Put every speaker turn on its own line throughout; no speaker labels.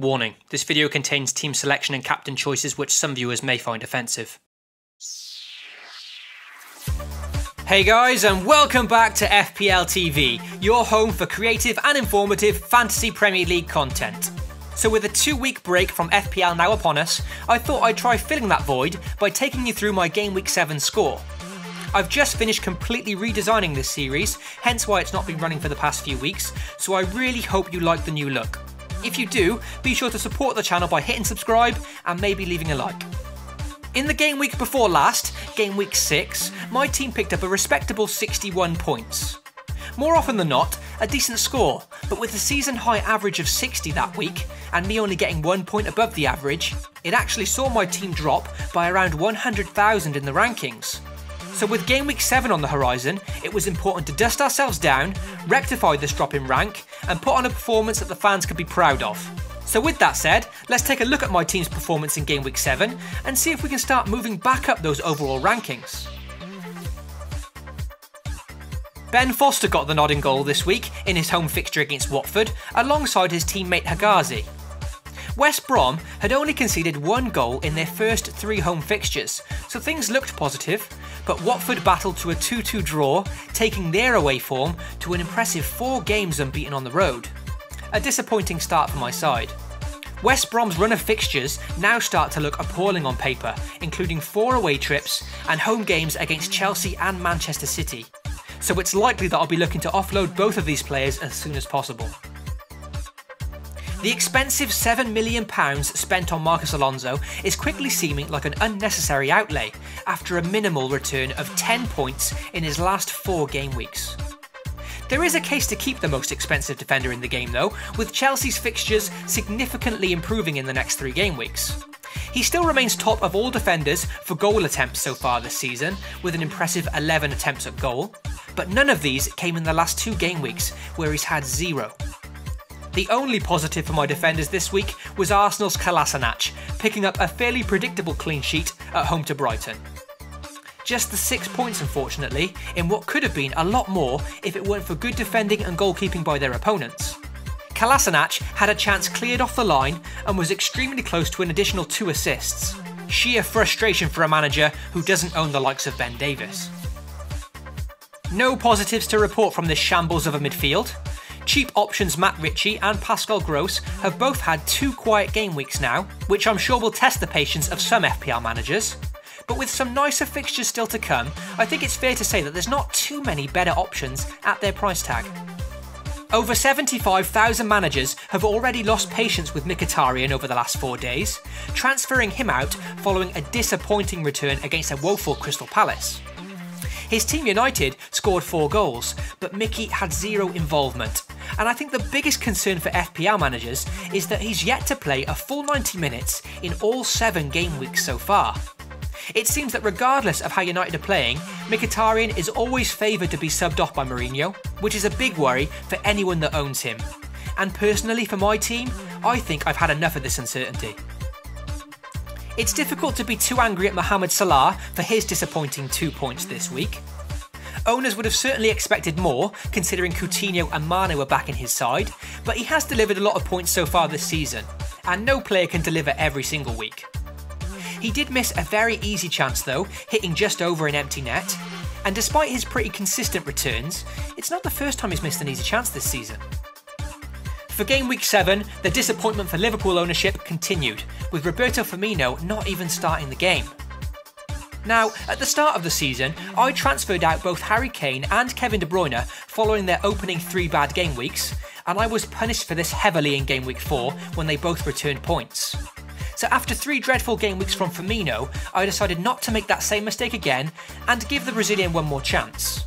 Warning, this video contains team selection and captain choices which some viewers may find offensive. Hey guys, and welcome back to FPL TV, your home for creative and informative Fantasy Premier League content. So with a 2-week break from FPL now upon us, I thought I'd try filling that void by taking you through my Game Week 7 score. I've just finished completely redesigning this series, hence why it's not been running for the past few weeks, so I really hope you like the new look. If you do, be sure to support the channel by hitting subscribe and maybe leaving a like. In the game week before last, Game Week 6, my team picked up a respectable 61 points. More often than not, a decent score, but with a season high average of 60 that week, and me only getting 1 point above the average, it actually saw my team drop by around 100,000 in the rankings. So with Game Week 7 on the horizon, it was important to dust ourselves down, rectify this drop in rank, and put on a performance that the fans could be proud of. So with that said, let's take a look at my team's performance in Game Week 7 and see if we can start moving back up those overall rankings. Ben Foster got the nod in goal this week in his home fixture against Watford, alongside his teammate Hegazi. West Brom had only conceded 1 goal in their first 3 home fixtures, so things looked positive, but Watford battled to a 2-2 draw, taking their away form to an impressive 4 games unbeaten on the road. A disappointing start for my side. West Brom's run of fixtures now start to look appalling on paper, including 4 away trips and home games against Chelsea and Manchester City, so it's likely that I'll be looking to offload both of these players as soon as possible. The expensive £7 million spent on Marcos Alonso is quickly seeming like an unnecessary outlay after a minimal return of 10 points in his last 4 game weeks. There is a case to keep the most expensive defender in the game though, with Chelsea's fixtures significantly improving in the next 3 game weeks. He still remains top of all defenders for goal attempts so far this season, with an impressive 11 attempts at goal, but none of these came in the last 2 game weeks, where he's had 0. The only positive for my defenders this week was Arsenal's Kolasinac, picking up a fairly predictable clean sheet at home to Brighton. Just the 6 points unfortunately, in what could have been a lot more if it weren't for good defending and goalkeeping by their opponents. Kolasinac had a chance cleared off the line and was extremely close to an additional 2 assists. Sheer frustration for a manager who doesn't own the likes of Ben Davies. No positives to report from this shambles of a midfield. Cheap options Matt Ritchie and Pascal Gross have both had 2 quiet game weeks now, which I'm sure will test the patience of some FPL managers. But with some nicer fixtures still to come, I think it's fair to say that there's not too many better options at their price tag. Over 75,000 managers have already lost patience with Mkhitaryan over the last 4 days, transferring him out following a disappointing return against a woeful Crystal Palace. His team United scored 4 goals, but Mickey had 0 involvement, and I think the biggest concern for FPL managers is that he's yet to play a full 90 minutes in all 7 game weeks so far. It seems that regardless of how United are playing, Mkhitaryan is always favoured to be subbed off by Mourinho, which is a big worry for anyone that owns him. And personally for my team, I think I've had enough of this uncertainty. It's difficult to be too angry at Mohamed Salah for his disappointing 2 points this week. Owners would have certainly expected more, considering Coutinho and Mane were back in his side, but he has delivered a lot of points so far this season, and no player can deliver every single week. He did miss a very easy chance though, hitting just over an empty net, and despite his pretty consistent returns, it's not the first time he's missed an easy chance this season. For Game Week 7, the disappointment for Liverpool ownership continued, with Roberto Firmino not even starting the game. Now, at the start of the season, I transferred out both Harry Kane and Kevin De Bruyne following their opening 3 bad game weeks, and I was punished for this heavily in Game Week 4 when they both returned points. So after 3 dreadful game weeks from Firmino, I decided not to make that same mistake again and give the Brazilian one more chance.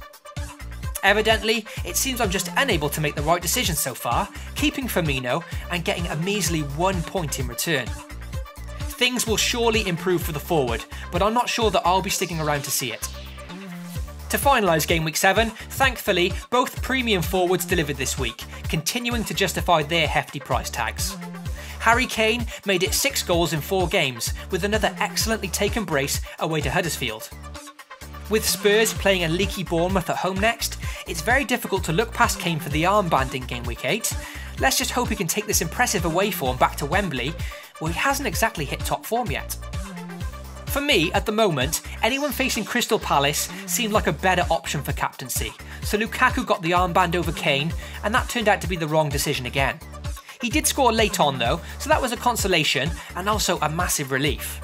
Evidently, it seems I'm just unable to make the right decision so far, keeping Firmino and getting a measly 1 point in return. Things will surely improve for the forward, but I'm not sure that I'll be sticking around to see it. To finalise Game Week 7, thankfully, both premium forwards delivered this week, continuing to justify their hefty price tags. Harry Kane made it 6 goals in 4 games, with another excellently taken brace away to Huddersfield. With Spurs playing a leaky Bournemouth at home next, it's very difficult to look past Kane for the armband in Game Week 8, Let's just hope he can take this impressive away form back to Wembley, where he hasn't exactly hit top form yet. For me, at the moment, anyone facing Crystal Palace seemed like a better option for captaincy, so Lukaku got the armband over Kane, and that turned out to be the wrong decision again. He did score late on though, so that was a consolation and also a massive relief.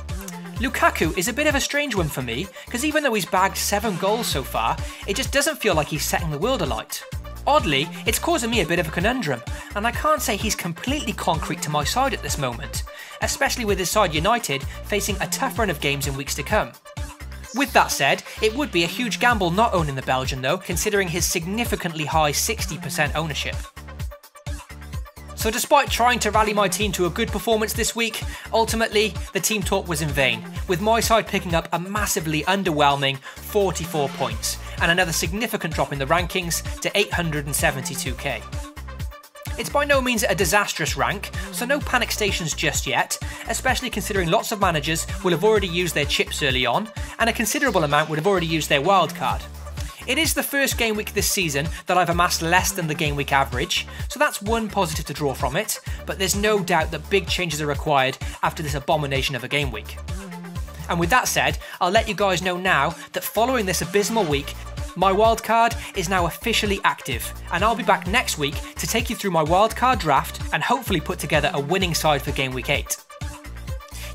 Lukaku is a bit of a strange one for me, because even though he's bagged 7 goals so far, it just doesn't feel like he's setting the world alight. Oddly, it's causing me a bit of a conundrum, and I can't say he's completely concrete to my side at this moment, especially with his side United facing a tough run of games in weeks to come. With that said, it would be a huge gamble not owning the Belgian though, considering his significantly high 60% ownership. So despite trying to rally my team to a good performance this week, ultimately the team talk was in vain, with my side picking up a massively underwhelming 44 points, and another significant drop in the rankings to 872k. It's by no means a disastrous rank, so no panic stations just yet, especially considering lots of managers will have already used their chips early on, and a considerable amount would have already used their wildcard. It is the first game week this season that I've amassed less than the game week average, so that's one positive to draw from it, but there's no doubt that big changes are required after this abomination of a game week. And with that said, I'll let you guys know now that following this abysmal week, my wildcard is now officially active, and I'll be back next week to take you through my wildcard draft and hopefully put together a winning side for game week 8.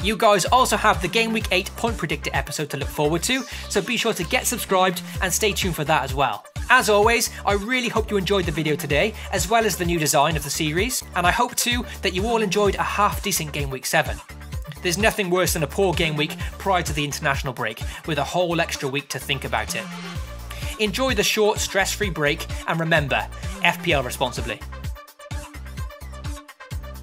You guys also have the Game Week 8 Point Predictor episode to look forward to, so be sure to get subscribed and stay tuned for that as well. As always, I really hope you enjoyed the video today, as well as the new design of the series, and I hope too that you all enjoyed a half-decent Game Week 7. There's nothing worse than a poor game week prior to the international break, with a whole extra week to think about it. Enjoy the short, stress-free break, and remember, FPL responsibly.